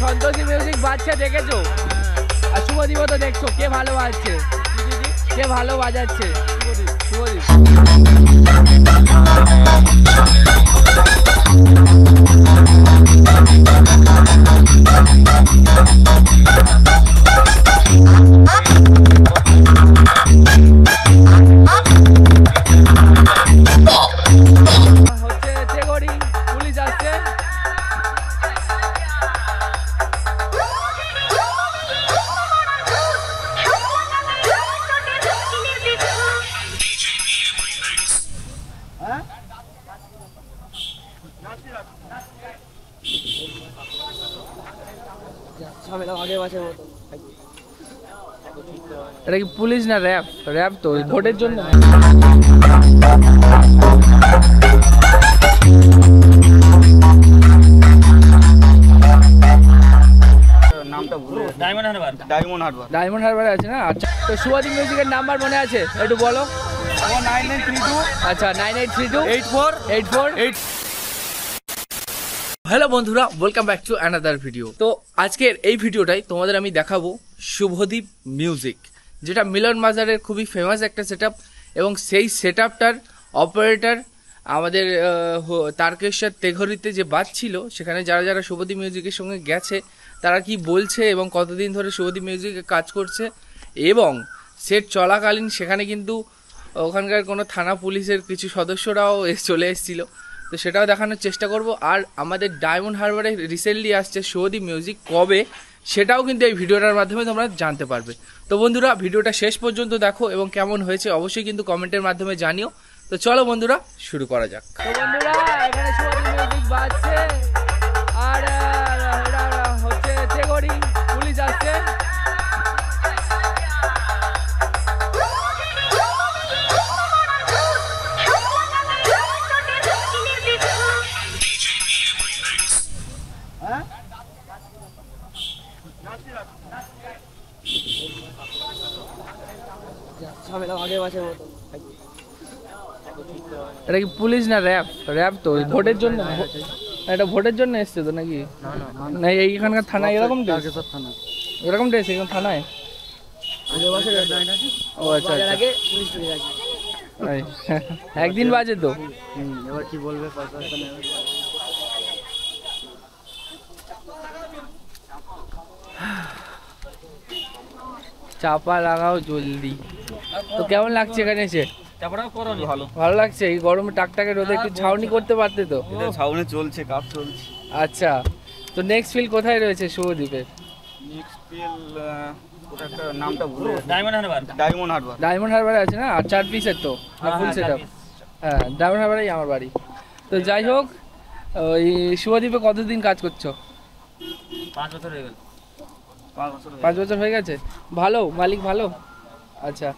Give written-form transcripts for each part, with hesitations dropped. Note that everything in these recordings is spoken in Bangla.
সন্তোষী মিউজিক বাজছে দেখেছো? আর শুভদীপ তো দেখছো, কে ভালো বাজছে, কে ভালো বাজাচ্ছে? শুভদীপ। এটা কি পুলিশ না র্যাব? র্যাব তো ভোটের জন্য। ডায়মন্ড হারবার আছে না? আচ্ছা, তো শুভদীপ মিউজিকের নাম্বার মনে আছে? একটু বলো। 9932। আচ্ছা, 9832 8484। হ্যালো বন্ধুরা, welcome back to another video. তো আজকের এই ভিডিওটাই তোমাদের আমি দেখাবো শুভদীপ মিউজিক, যেটা মিলন বাজারের খুবই ফেমাস একটা সেটআপ, এবং সেই সেটআপটার অপারেটর আমাদের তারকেশ্বর তেঘরিতে যে বাজছিল, সেখানে যারা যারা শুভদীপ মিউজিকের সঙ্গে গেছে তারা কি বলছে এবং কতদিন ধরে শুভদীপ মিউজিকে কাজ করছে, এবং সেট চলাকালীন সেখানে কিন্তু ওখানকার কোনো থানা পুলিশের কিছু সদস্যরাও চলে এসেছিল, তো সেটাও দেখানোর চেষ্টা করব। আর আমাদের ডায়মন্ড হারবারে রিসেন্টলি আসছে শুভদীপ মিউজিক, কবে সেটাও কিন্তু এই ভিডিওটার মাধ্যমে তোমরা জানতে পারবে। তো বন্ধুরা, ভিডিওটা শেষ পর্যন্ত দেখো এবং কেমন হয়েছে অবশ্যই কিন্তু কমেন্টের মাধ্যমে জানিও। তো চলো বন্ধুরা, শুরু করা যাক। তো বন্ধুরা, এখানে শুভদীপ মিউজিক বাজছে আর এটা হচ্ছে তেঘরি, পুলিশ আসছে। এটা কি পুলিশ না র্যাব? র্যাব তো ভোটের জন্য। এটা ভোটের জন্য এসছে তো নাকি? না, এইখানকার থানায় এরকম ড্রেস, এরকম ড্রেস এখানে থানায়। ও আচ্ছা, একদিন বাজে তো। এবার কি বলবে? চাপা লাগাও জলদি। তো কেমন লাগছে এখানে এসে? ভালো লাগছে। এই গরমে টাকটাকে রোদে একটু ছাউনি করতে পারতে তো। ছাউনি চলছে, কাজ চলছে। আচ্ছা, তো নেক্সট ফিল কোথায় রয়েছে শুভদীপের? নেক্সট ফিল ওটা একটা নামটা ভুলে গেছি। ডায়মন্ড হারবার আছে না? আর 4 পিসের তো না ফুল সেটআপ? হ্যাঁ, ডায়মন্ড হারবারেই আমার বাড়ি। তো যাই হোক, ওই শুভদীপে কতদিন কাজ করছো? 5 বছর হয়ে গেল। 5 বছর হয়ে গেছে। ভালো মালিক, ভালো। আচ্ছা,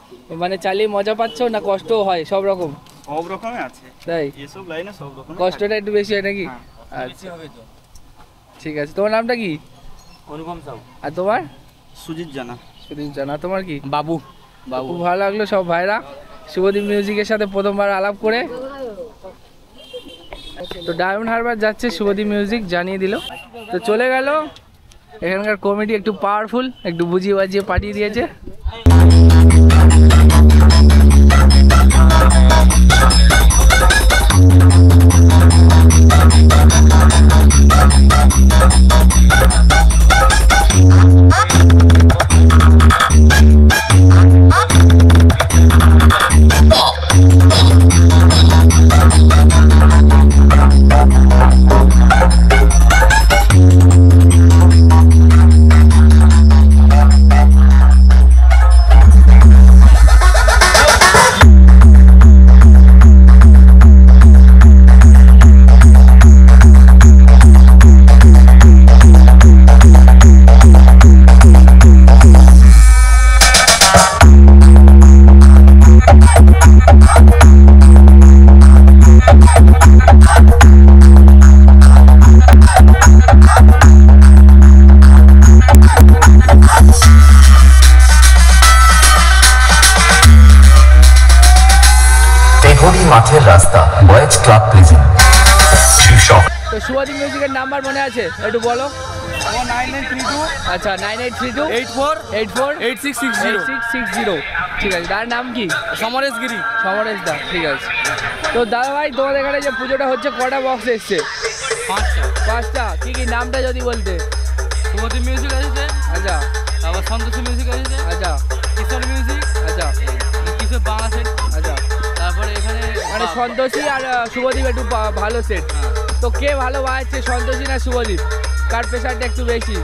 মানে চালিয়ে মজা পাচ্ছ না কষ্টও হয়? সব রকমই আছে। তাই? এসব লাইনে সব রকম কষ্টটা একটু বেশি হয় নাকি? আচ্ছা, ঠিক আছে। তোমার নামটা কি? অনুপম সাউ। আর তোমার? সুজিত জানা। তোমার কি? বাবু। খুব ভালো লাগলো সব ভাইরা শুভদীপ মিউজিকের সাথে প্রথমবার আলাপ করে। তো ডায়মন্ড হারবার যাচ্ছে শুভদীপ মিউজিক, জানিয়ে দিল। তো চলে গেল। এখানকার কমিটি একটু পাওয়ারফুল, একটু বুঝিয়ে বাজিয়ে পাঠিয়ে দিয়েছে। মাঠের রাস্তা, বয়েজ ক্লাব প্রিজন। তো শুভদীপ মিউজিকের নাম্বার মনে আছে? একটু বলো। 9932 আচ্ছা 9832 84 84 8660 8660। ঠিক আছে, তার নাম কি? সমরেশ গিরি। সমরেশ দা, ঠিক আছে। তো দাদা ভাই তোমাদের এখানে যে পুজোটা হচ্ছে কটা বক্স এসছে? 5টা। কি কি নামটা যদি বলতে? শুভদীপ মিউজিক আছে, আচ্ছা, তারপর সন্তোষী মিউজিক আছে, আচ্ছা, কিশোর মিউজিক, আচ্ছা, কিশোর বাংলা সেট, আচ্ছা। তারপরে এখানে মানে সন্তোষী আর শুভদীপ একটু ভালো সেট। তো কে ভালো বাজাচ্ছে, সন্তোষী না শুভদীপ? কার প্রেশারটা একটু বেশি?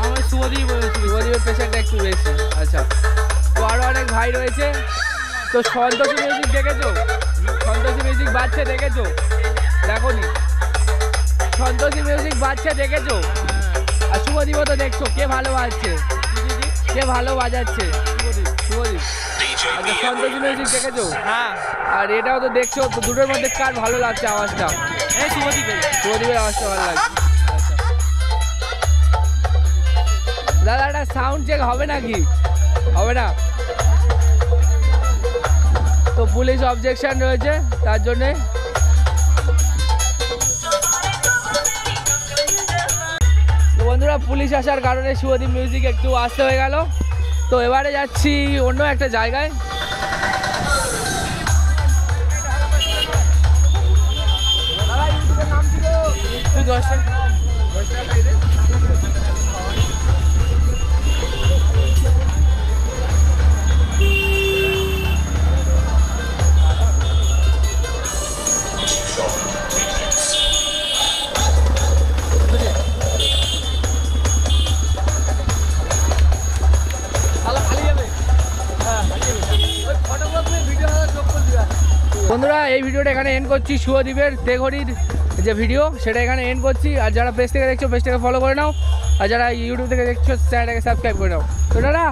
আমার শুভদীপ। শুভদীপের প্রেশারটা একটু বেশি। আচ্ছা, তো আরও অনেক ভাই রয়েছে। তো সন্তোষী মিউজিক দেখেছো? সন্তোষী মিউজিক বাজছে দেখেছো? দেখো নি? সন্তোষী মিউজিক বাজছে দেখেছো? আর শুভদীপও তো দেখছো। কে ভালো বাজছে? কে ভালো বাজাচ্ছে? শুভদীপ। আচ্ছা, সন্তোষী মিউজিক দেখেছো? হ্যাঁ, আর এটাও তো দেখছো। তো দুটোর মধ্যে কার ভালো লাগছে আওয়াজটা? এই শুভদীপের। শুভদীপের আওয়াজটা ভালো লাগছে। আচ্ছা দাদা, একটা সাউন্ড চেক হবে নাকি? হবে না? তো পুলিশ অবজেকশন রয়েছে তার জন্যে। তো বন্ধুরা, পুলিশ আসার কারণে শুভদীপ মিউজিক একটু আসতে হয়ে গেল। তো এবারে যাচ্ছি অন্য একটা জায়গায়। বন্ধুরা, এই ভিডিওটা এখানে এন্ড করছি। শুভদীপের তেঘড়ির যে ভিডিও সেটা এখানে এন্ড করছি। আর যারা পেজ থেকে দেখছো পেজটাকে ফলো করে নাও, আর যারা ইউটিউব থেকে দেখছো চ্যানেলটাকে সাবস্ক্রাইব করে নাও। তো দাদা